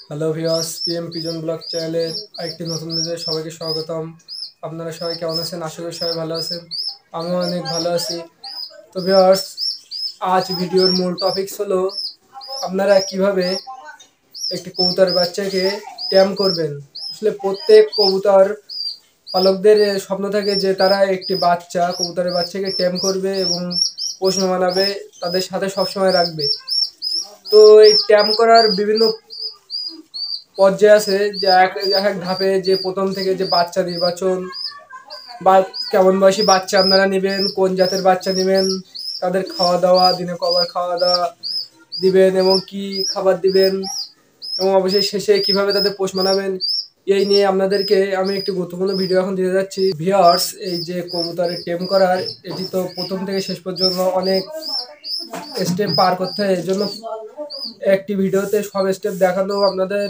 Hello viewers, PM pigeon blog চ্যানেলের আরেকটি নতুন ভিডিওতে সবাইকে স্বাগতম। আপনারা সবাই কেমন আছেন? আশা করি সবাই ভালো আছেন। আমিও অনেক ভালো আছি। তো ভিউয়ার্স, আজ ভিডিওর মূল টপিকস হলো আপনারা কিভাবে একটি কবুতর বাচ্চাকে ট্যাম করবেন। আসলে প্রত্যেক কবুতর পালকদের স্বপ্ন থাকে যে তারা একটি কবুতরের বাচ্চাকে ট্যাম করবে এবং পোষ মানাবে, তাদের সাথে সবসময় রাখবে। তো এই ট্যাম করার বিভিন্ন পর্যায়ে আছে, যে এক এক এক ধাপে, যে প্রথম থেকে যে বাচ্চা নির্বাচন বা কেমন বয়সী বাচ্চা আপনারা নেবেন, কোন জাতের বাচ্চা নেবেন, তাদের খাওয়া দাওয়া, দিনে কবার খাওয়া দাওয়া দিবেন এবং কি খাবার দিবেন, এবং অবশ্যই শেষে কিভাবে তাদের পোষ মানাবেন, এই নিয়ে আপনাদেরকে আমি একটি গুরুত্বপূর্ণ ভিডিও এখন দিতে যাচ্ছি। ভিউয়ার্স, এই যে কবুতরের টেম করার, এটি তো প্রথম থেকে শেষ পর্যন্ত অনেক স্টেপ পার করতে হয়। এর জন্য একটি ভিডিওতে সব স্টেপ দেখানো আপনাদের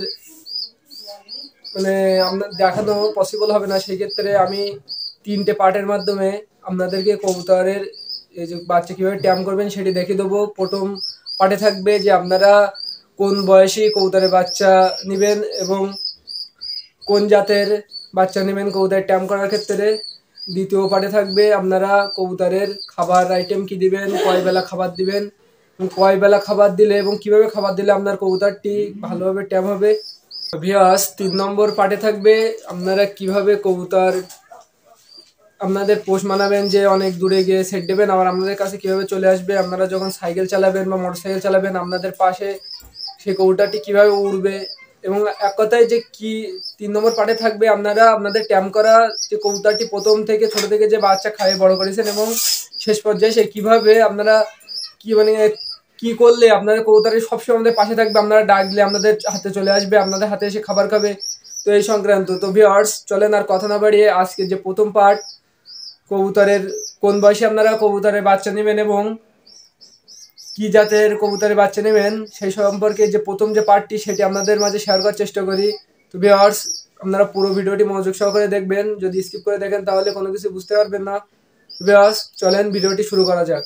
আপনার দেখানো পসিবল হবে না। সেই ক্ষেত্রে আমি তিনটে পার্টের মাধ্যমে আপনাদেরকে কবুতরের এই যে বাচ্চা কীভাবে ট্যাম করবেন সেটি দেখিয়ে দেবো। প্রথম পার্টে থাকবে যে আপনারা কোন বয়সী কবুতরের বাচ্চা নেবেন এবং কোন জাতের বাচ্চা নেবেন কবুতরের ট্যাম করার ক্ষেত্রে। দ্বিতীয় পার্টে থাকবে আপনারা কবুতরের খাবার আইটেম কি দিবেন, কয় বেলা খাবার দিবেন, কয় বেলা খাবার দিলে এবং কিভাবে খাবার দিলে আপনার কবুতরটি ভালোভাবে ট্যাম হবে। ভিউয়ার্স, 3 নম্বর পার্টে থাকবে আপনারা কিভাবে কবুতর আপনাদের পোষ মানাবেন, যে অনেক দূরে গিয়ে সেট দেবেন আবার আপনাদের কাছে কিভাবে চলে আসবে। আপনারা যখন সাইকেল চালাবেন বা মোটরসাইকেল চালাবেন, আপনাদের পাশে সেই কবুতরটি কিভাবে উড়বে, এবং এক কথায় যে কি 3 নম্বর পার্টে থাকবে আপনারা আপনাদের ট্যাম করা যে কবুতরটি প্রথম থেকে ছোট থেকে যে বাচ্চা খাইয়ে বড় করেছেন এবং শেষ পর্যায়ে সে কিভাবে আপনারা কি কি করলে আপনাদের কবুতরের সবসময় আমাদের পাশে থাকবে, আপনারা ডাকলে আপনাদের হাতে চলে আসবে, আপনাদের হাতে এসে খাবার খাবে। তো এই সংক্রান্ত তো ভিউয়ার্স, চলেন আর কথা না বাড়িয়ে আজকে যে প্রথম পার্ট, কবুতরের কোন বয়সে আপনারা কবুতরের বাচ্চা নেবেন এবং কি জাতের কবুতরের বাচ্চা নেবেন সেই সম্পর্কে যে প্রথম যে পার্টটি সেটি আপনাদের মাঝে শেয়ার করার চেষ্টা করি। তো ভিউয়ার্স, আপনারা পুরো ভিডিওটি মনোযোগ সহকারে দেখবেন। যদি স্কিপ করে দেখেন তাহলে কোনো কিছু বুঝতে পারবেন না। ভিউয়ার্স, চলেন ভিডিওটি শুরু করা যাক।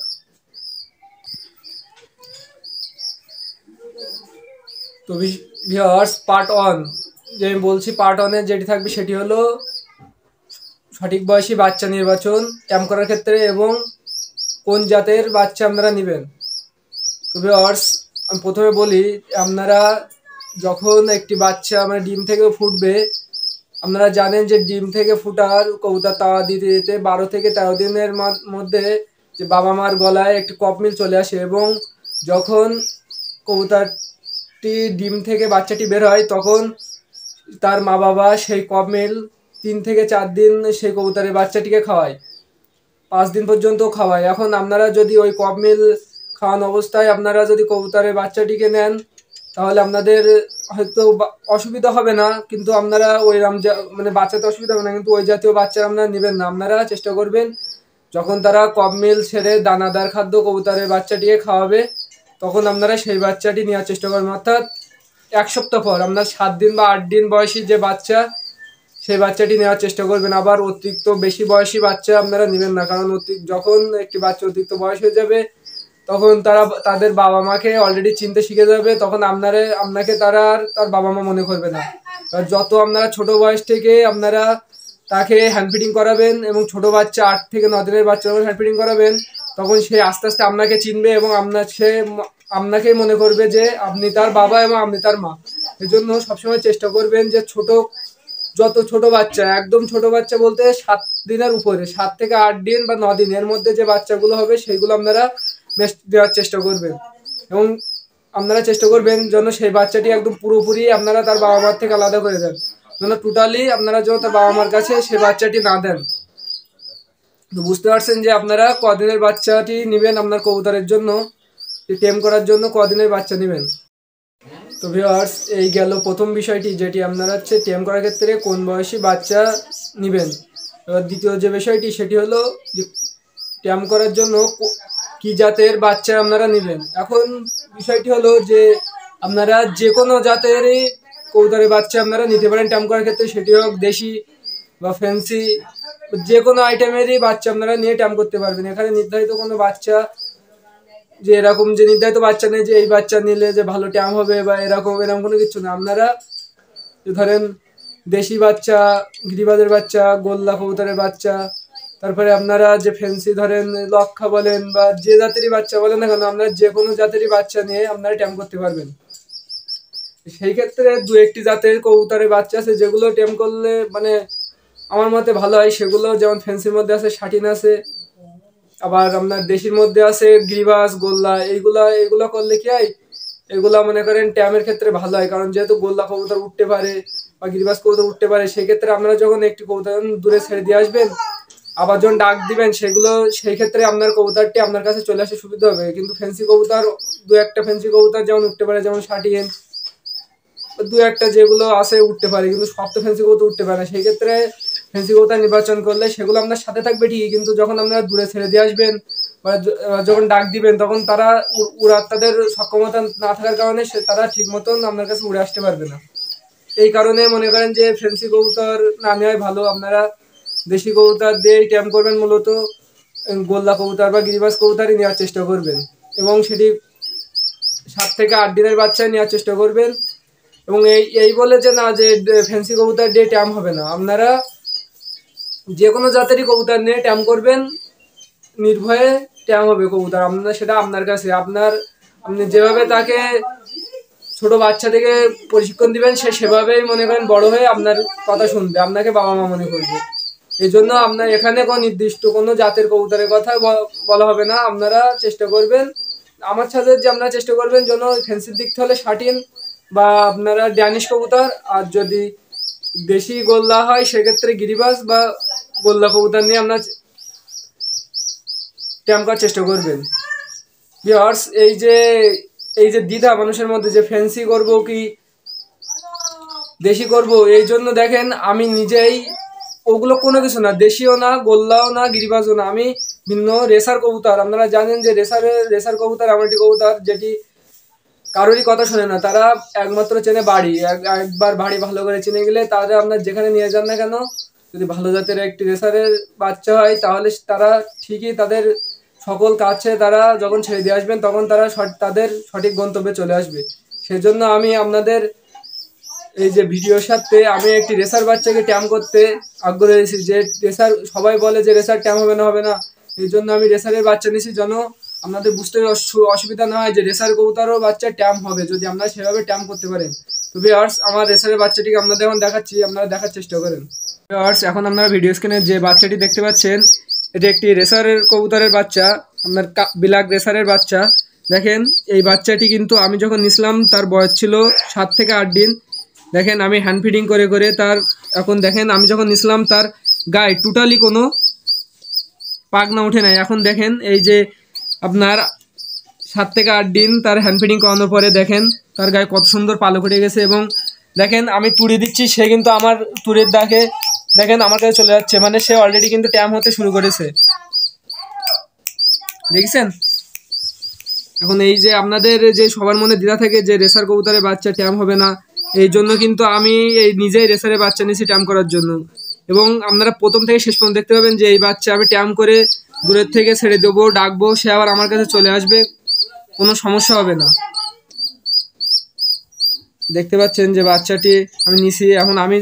তো ভিউয়ার্স, পার্ট 1 যে আমি বলছি, পার্ট 1 এর যেটি থাকবে সেটি হলো সঠিক বয়সী বাচ্চা নির্বাচন ট্যাম করার ক্ষেত্রে এবং কোন জাতের বাচ্চা আপনারা নেবেন। তো ভিউয়ার্স, আমি প্রথমে বলি, আপনারা যখন একটি বাচ্চা ডিম থেকে ফুটবে, আপনারা জানেন যে ডিম থেকে ফুটার কবুতর তাওয়া দিতে দিতে 12 থেকে 13 দিনের মধ্যে যে বাবা মার গলায় একটি কপমিল চলে আসে এবং যখন কবুতরটি ডিম থেকে বাচ্চাটি বের হয় তখন তার মা বাবা সেই কপমিল 3 থেকে 4 দিন সেই কবুতরের বাচ্চাটিকে খাওয়ায়, 5 দিন পর্যন্ত খাওয়ায়। এখন আপনারা যদি ওই কপমিল খাওয়ানো অবস্থায় আপনারা যদি কবুতরের বাচ্চাটিকে নেন তাহলে আপনাদের হয়তো অসুবিধা হবে না, কিন্তু আপনারা ওই বাচ্চাতে অসুবিধা হবে না, কিন্তু ওই জাতীয় বাচ্চা আপনারা নেবেন না। আপনারা চেষ্টা করবেন যখন তারা কপমিল ছেড়ে দানাদার খাদ্য কবুতরের বাচ্চাটিকে খাওয়াবে তখন আপনারা সেই বাচ্চাটি নেওয়ার চেষ্টা করবেন। অর্থাৎ 1 সপ্তাহ পর আপনার 7 দিন বা 8 দিন বয়সী যে বাচ্চা সেই বাচ্চাটি নেওয়ার চেষ্টা করবেন। আবার অতিরিক্ত বেশি বয়সী বাচ্চা আপনারা নেবেন না, কারণ যখন একটি বাচ্চা অতিরিক্ত বয়স হয়ে যাবে তখন তারা তাদের বাবা মাকে অলরেডি চিনতে শিখে যাবে, তখন আপনাকে তারা আর তার বাবা মা মনে করবে না। যত আপনারা ছোট বয়স থেকে আপনারা তাকে হ্যান্ড ফিডিং করাবেন এবং ছোট বাচ্চা 8 থেকে 9 দিনের বাচ্চা যখন হ্যান্ড ফিডিং করাবেন তখন সে আস্তে আস্তে আপনাকে চিনবে এবং আপনাকেই মনে করবে যে আপনি তার বাবা এবং আপনি তার মা। এজন্য সবসময় চেষ্টা করবেন যে যত ছোট বাচ্চা, একদম ছোট বাচ্চা বলতে 7 দিনের উপরে, 7 থেকে 8 দিন বা 9 দিনের মধ্যে যে বাচ্চাগুলো হবে সেইগুলো আপনারা দেওয়ার চেষ্টা করবেন এবং আপনারা চেষ্টা করবেন যেন সেই বাচ্চাটি একদম পুরোপুরি আপনারা তার বাবা মার থেকে আলাদা করে দেন, যেন টোটালি আপনারা যেন তার বাবা মার কাছে সেই বাচ্চাটি না দেন। তো বুঝতে পারছেন যে আপনারা কদিনের বাচ্চাটি নেবেন আপনার কবুতরের জন্য, টেম করার জন্য কদিনের বাচ্চা নেবেন। তো ভিউয়ার্স, এই গেল প্রথম বিষয়টি, যেটি আপনারা টেম করার ক্ষেত্রে কোন বয়সী বাচ্চা নেবেন। এবার দ্বিতীয় যে বিষয়টি সেটি হলো যে টেম করার জন্য কি জাতের বাচ্চা আপনারা নেবেন। এখন বিষয়টি হলো যে আপনারা যে কোনো জাতেরই কবুতরের বাচ্চা আপনারা নিতে পারেন টেম করার ক্ষেত্রে, সেটি হোক দেশি বা ফ্যান্সি, যে কোনো আইটেমেরই বাচ্চা আপনারা নিয়ে টেম করতে পারবেন। এখানে নির্ধারিত কোনো বাচ্চা যে এরকম যে নির্ধারিত বাচ্চা নেই যে এই বাচ্চা নিলে যে ভালো ট্যাম হবে বা এরকম কোনো কিছু না। আপনারা ধরেন দেশি বাচ্চা, গিরিবাজের বাচ্চা, গোল্লা কবুতরের বাচ্চা, তারপরে আপনারা যে ফেন্সি ধরেন লক্ষা বলেন বা যে জাতেরই বাচ্চা বলেন না কেন, আপনারা যে কোনো জাতেরই বাচ্চা নিয়ে আপনারা ট্যাম করতে পারবেন। সেই ক্ষেত্রে দু একটি জাতের কবুতরের বাচ্চা আছে যেগুলো ট্যাম করলে মানে আমার মতে ভালো হয়, সেগুলো যেমন ফেন্সির মধ্যে আছে শাটিন আছে, আবার আপনার দেশির মধ্যে আছে গিরিবাজ, গোল্লা। এইগুলো করলে কি হয়, এগুলা মনে করেন ট্যামের ক্ষেত্রে ভালো হয়, কারণ যেহেতু গোল্লা কবুতর উঠতে পারে বা গিরিবাজ কবুতর উঠতে পারে, সেক্ষেত্রে আপনারা যখন একটি কবুতর দূরে ছেড়ে দিয়ে আসবেন, আবার যখন ডাক দিবেন সেগুলো সেই ক্ষেত্রে আপনার কবুতরটি আপনার কাছে চলে আসতে সুবিধা হবে। কিন্তু ফেন্সি কবুতর দু একটা ফেন্সি কবুতর যেমন উঠতে পারে, যেমন শাটিন, দু একটা যেগুলো আছে উঠতে পারে, কিন্তু সব তো ফেন্সি কবুতর উঠতে পারে না। সেই ক্ষেত্রে ফেন্সি কবুতর নির্বাচন করলে সেগুলো আপনার সাথে থাকবে ঠিকই, কিন্তু যখন আপনারা দূরে ছেড়ে দিয়ে আসবেন বা যখন ডাক দিবেন তখন তারা উড়ার তাদের সক্ষমতা না থাকার কারণে তারা ঠিক মতন আপনার কাছে উড়ে আসতে পারবে না। এই কারণে মনে করেন যে ফেন্সি কবুতর না নেওয়াই ভালো। আপনারা দেশি কবুতর দিয়েই ট্যাম করবেন, মূলত গোল্লা কবুতর বা গিরিবাজ কবুতরই নেওয়ার চেষ্টা করবেন, এবং সেটি 7 থেকে 8 দিনের বাচ্চায় নেওয়ার চেষ্টা করবেন। এবং এই বলে যে না যে ফেন্সি কবুতর দিয়ে ট্যাম হবে না, আপনারা যে কোনো জাতেরই কবুতর নিয়ে ট্যাম করবেন, নির্ভয়ে ট্যাম হবে কবুতর। আপনার সেটা আপনার কাছে, আপনি যেভাবে তাকে ছোট বাচ্চা থেকে প্রশিক্ষণ দিবেন, সে সেভাবেই মনে করেন বড় হয়ে আপনার কথা শুনবে, আপনাকে বাবা মা মনে করবে। এই জন্য আপনার এখানে কোনো নির্দিষ্ট কোনো জাতের কবুতরের কথা বলা হবে না। আপনারা চেষ্টা করবেন, আমার সাথে যে আপনারা চেষ্টা করবেন যেন ফেন্সির দিক থেকে হলে শাটিন বা আপনারা ড্যানিশ কবুতর, আর যদি দেশি গোল্লা হয় সেক্ষেত্রে গিরিবাজ বা গোল্লা কবুতর নিয়ে আপনার ট্যাম করার চেষ্টা করবেন। ভিউয়ার্স, এই যে দ্বিধা মানুষের মধ্যে যে ফেন্সি করব কি দেশি করব, এই জন্য দেখেন আমি নিজেই ওগুলো কোনো কিছু না, দেশিও না, গোল্লাও না, গিরিবাজও না, আমি ভিন্ন রেসার কবুতর। আপনারা জানেন যে রেসার কবুতর এমন একটি কবুতর যেটি কারোরই কথা শোনে না, তারা একমাত্র চেনে বাড়ি। একবার বাড়ি ভালো করে চিনে গেলে তারা আপনার যেখানে নিয়ে যান না কেন, যদি ভালো জাতের একটি রেসারের বাচ্চা হয় তাহলে তারা ঠিকই তাদের সকল কাছে তারা যখন ছেড়ে দিয়ে আসবেন তখন তারা তাদের সঠিক গন্তব্যে চলে আসবে। সেজন্য আমি আপনাদের এই যে ভিডিওর সাথে আমি একটি রেসার বাচ্চাকে ট্যাম করতে আগ্রহী হয়েছি। যে রেসার সবাই বলে যে রেসার ট্যাম হবে না, এই জন্য আমি রেসারের বাচ্চা নিয়েছি, যেন আপনাদের বুঝতে অসুবিধা না হয় যে রেসার কবুতরও বাচ্চা ট্যাম হবে যদি আপনারা সেভাবে ট্যাম করতে পারেন। তো ভিউয়ার্স, আমার রেসারের বাচ্চাটিকে আপনাদের এখন দেখাচ্ছি, আপনারা দেখার চেষ্টা করেন। ভিউয়ার্স, এখন আপনারা ভিডিও স্ক্রিনে যে বাচ্চাটি দেখতে পাচ্ছেন, এটি একটি রেসারের কবুতরের বাচ্চা, আপনার ব্ল্যাক রেসারের বাচ্চা। দেখেন এই বাচ্চাটি কিন্তু আমি যখন নিছিলাম তার বয়স ছিল 7 থেকে 8 দিন। দেখেন আমি হ্যান্ড ফিডিং করে করে তার, এখন দেখেন আমি যখন নিছিলাম তার গায়ে টোটালি কোনো পাগনা উঠে নাই। এখন দেখেন এই যে আপনার 7 থেকে 8 দিন তার হ্যান্ড ফিডিং করানোর পরে দেখেন তার গায়ে কত সুন্দর পালক উঠে গেছে। এবং দেখেন আমি তুড়ি দিচ্ছি, সে কিন্তু আমার তুড়ির দাগে দেখেন আমার কাছে চলে যাচ্ছে, মানে সে অলরেডি কিন্তু ট্যাম হতে শুরু করেছে, দেখছেন। এখন এই যে আপনাদের যে সবার মনে দ্বিধা থাকে যে রেসার কবুতরের বাচ্চা ট্যাম হবে না, এই জন্য কিন্তু আমি এই নিজেই রেসারের বাচ্চা নিয়েছি ট্যাম করার জন্য। এবং আপনারা প্রথম থেকে শেষ পর্যন্ত দেখতে পাবেন যে এই বাচ্চা আমি ট্যাম করে দূরের থেকে ছেড়ে দেবো, ডাকবো, সে আবার আমার কাছে চলে আসবে, কোনো সমস্যা হবে না। দেখতে পাচ্ছেন যে বাচ্চাটি আমি নিছি। এখন আমি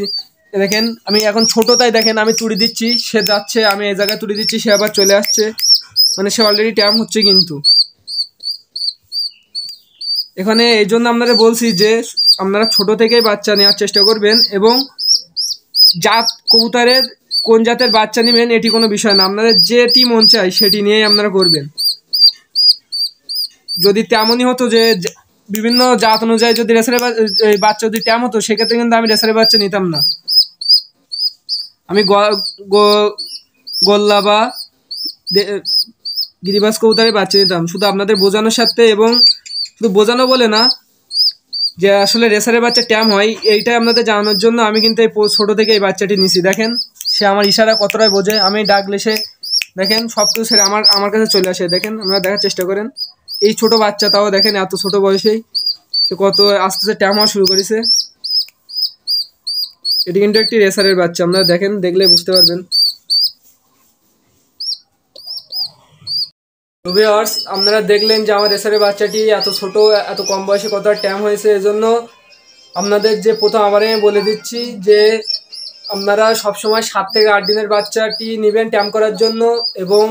দেখেন আমি এখন ছোট, তাই দেখেন আমি তুড়ি দিচ্ছি, সে যাচ্ছে, আমি এই জায়গায় তুড়ি দিচ্ছি, সে আবার চলে আসছে, মানে সে অলরেডি ট্যাম হচ্ছে। কিন্তু এখানে এই জন্য আপনারা বলছি যে আপনারা ছোট থেকেই বাচ্চা নেওয়ার চেষ্টা করবেন, এবং জাত কবুতরের কোন জাতের বাচ্চা নেবেন এটি কোনো বিষয় না, আপনাদের যেটি মন চায় সেটি নিয়েই আপনারা করবেন। যদি তেমনই হতো যে বিভিন্ন জাত অনুযায়ী যদি রেসারের বাচ্চা যদি ট্যাম হতো, সেক্ষেত্রে কিন্তু আমি রেসারের বাচ্চা নিতাম না, আমি গোল্লা বা গিরিবাজ কবুতরের বাচ্চা নিতাম, শুধু আপনাদের বোঝানোর সাথে। এবং শুধু বোঝানো বলে না, যে আসলে রেসারের বাচ্চা ট্যাম হয় এইটাই আপনাদের জানানোর জন্য আমি কিন্তু এই ছোট থেকে এই বাচ্চাটি নিছি। দেখেন সে আমার ইশারা কতটাই বোঝে, আমি ডাকলে সে দেখেন সব কিছু ছেড়ে আমার কাছে চলে আসে। দেখেন আপনারা দেখার চেষ্টা করেন, এই ছোট বাচ্চা, তাও দেখেন এত ছোট বয়সেই সে কত আস্তে আস্তে ট্যাম হওয়া শুরু করেছে। এটি কিন্তু একটি রেসারের বাচ্চা, আপনারা দেখেন, দেখলে বুঝতে পারবেন। তো ভিউয়ার্স, আপনারা দেখলেন যে আমার রেসারের বাচ্চাটি এত ছোট, এত কম বয়সে কত ট্যাম হয়েছে। এজন্য আপনাদের যে প্রথম আবার আমি বলে দিচ্ছি যে আপনারা সবসময় 7 থেকে 8 দিনের বাচ্চাটি নেবেন ট্যাম করার জন্য। এবং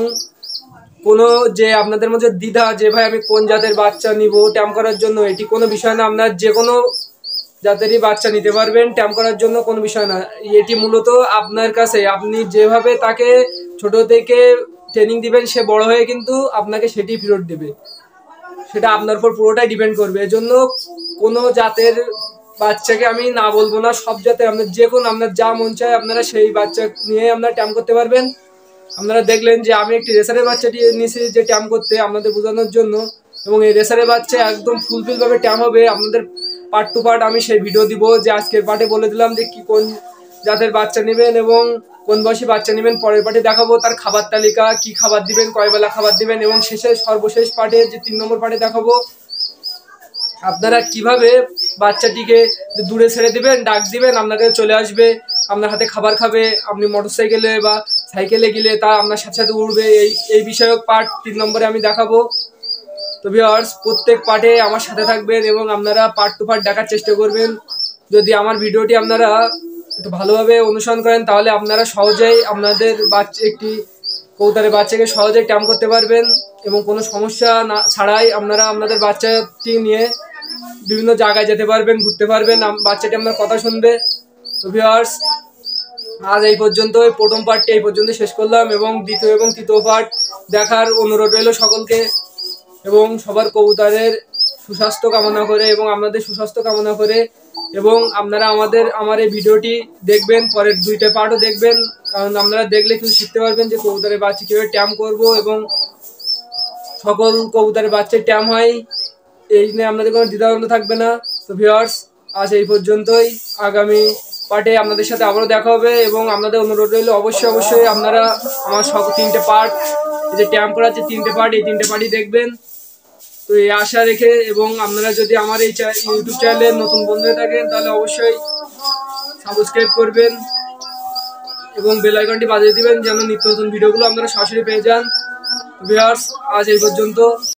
কোনো যে আপনাদের মধ্যে দ্বিধা যে ভাই আমি কোন জাতের বাচ্চা নিব ট্যাম করার জন্য, এটি কোনো বিষয় না। আপনার যে কোনো জাতেরই বাচ্চা নিতে পারবেন ট্যাম করার জন্য, কোনো বিষয় না। এটি মূলত আপনার কাছে, আপনি যেভাবে তাকে ছোট থেকে ট্রেনিং দিবেন সে বড় হয়ে কিন্তু আপনাকে সেটি ফেরত দেবে, সেটা আপনার উপর পুরোটাই ডিপেন্ড করবে। এজন্য কোনো জাতের বাচ্চাকে আমি না বলবো না, সব জাতের আপনার যে কোনো আপনার যা মন চায় আপনারা সেই বাচ্চা নিয়ে আপনারা ট্যাম করতে পারবেন। আপনারা দেখলেন যে আমি একটি রেসারের বাচ্চাটি নিয়েছি যে ট্যাম করতে আপনাদের বোঝানোর জন্য, এবং এই রেসারের বাচ্চা একদম ফুলফিল ভাবে ট্যাম হবে। আপনাদের পার্ট টু পার্ট আমি সেই ভিডিও দিব, যে আজকের পার্টে বলে দিলাম যে কি কোন জাতের বাচ্চা নেবেন এবং কোন বয়সী বাচ্চা নেবেন। পরের পার্টে দেখাবো তার খাবার তালিকা, কি খাবার দিবেন, কয় বেলা খাবার দিবেন, এবং শেষে সর্বশেষ পার্টে যে 3 নম্বর পার্টে দেখাবো আপনারা কিভাবে বাচ্চাটিকে দূরে ছেড়ে দিবেন, ডাক দিবেন, আপনাকে চলে আসবে, আপনার হাতে খাবার খাবে, আপনি মোটরসাইকেলে বা সাইকেলে গেলে তা আপনার সাথে সাথে উঠবে। এই বিষয়ক পার্ট 3 নম্বরে আমি দেখাবো। তো ভিউয়ার্স, প্রত্যেক পার্টে আমার সাথে থাকবেন এবং আপনারা পার্ট টু পার্ট দেখার চেষ্টা করবেন। যদি আমার ভিডিওটি আপনারা একটু ভালোভাবে অনুসরণ করেন তাহলে আপনারা সহজেই আপনাদের বাচ্চা একটি কবুতরের বাচ্চাকে সহজেই ট্যাম করতে পারবেন এবং কোনো সমস্যা না ছাড়াই আপনারা আপনাদের বাচ্চাটি নিয়ে বিভিন্ন জায়গায় যেতে পারবেন, ঘুরতে পারবেন, বাচ্চাটি আপনার কথা শুনবে। তো ভিউয়ার্স, আজ এই পর্যন্ত, প্রথম পার্টটি এই পর্যন্ত শেষ করলাম এবং দ্বিতীয় এবং তৃতীয় পার্ট দেখার অনুরোধ রইল সকলকে। এবং সবার কবুতরের সুস্বাস্থ্য কামনা করে এবং আপনাদের সুস্বাস্থ্য কামনা করে, এবং আপনারা আমার এই ভিডিওটি দেখবেন, পরের 2টা পার্টও দেখবেন, কারণ আপনারা দেখলে কিছু শিখতে পারবেন যে কবুতরের বাচ্চা কীভাবে ট্যাম করব এবং সকল কবুতরের বাচ্চায় ট্যাম হয়, এই নিয়ে আপনাদের কোনো দ্বিধাদ্বন্দ্ব থাকবে না। তো ভিউয়ার্স, আজ এই পর্যন্তই। আগামী পার্টে আপনাদের সাথে আবারও দেখা হবে এবং আপনাদের অনুরোধ রইল অবশ্যই আপনারা আমার 3টে পার্ট, যে ট্যাম করার যে 3টে পার্ট, এই 3টে পার্টই দেখবেন। তো এই আশা রেখে, এবং আপনারা যদি আমার এই ইউটিউব চ্যানেলে নতুন বন্ধু হয়ে থাকেন তাহলে অবশ্যই সাবস্ক্রাইব করবেন এবং বেল আইকনটি বাজিয়ে দিবেন যেন নিত্য নতুন ভিডিওগুলো আপনারা সরাসরি পেয়ে যান। ভিউয়ার্স, আজ এই পর্যন্ত।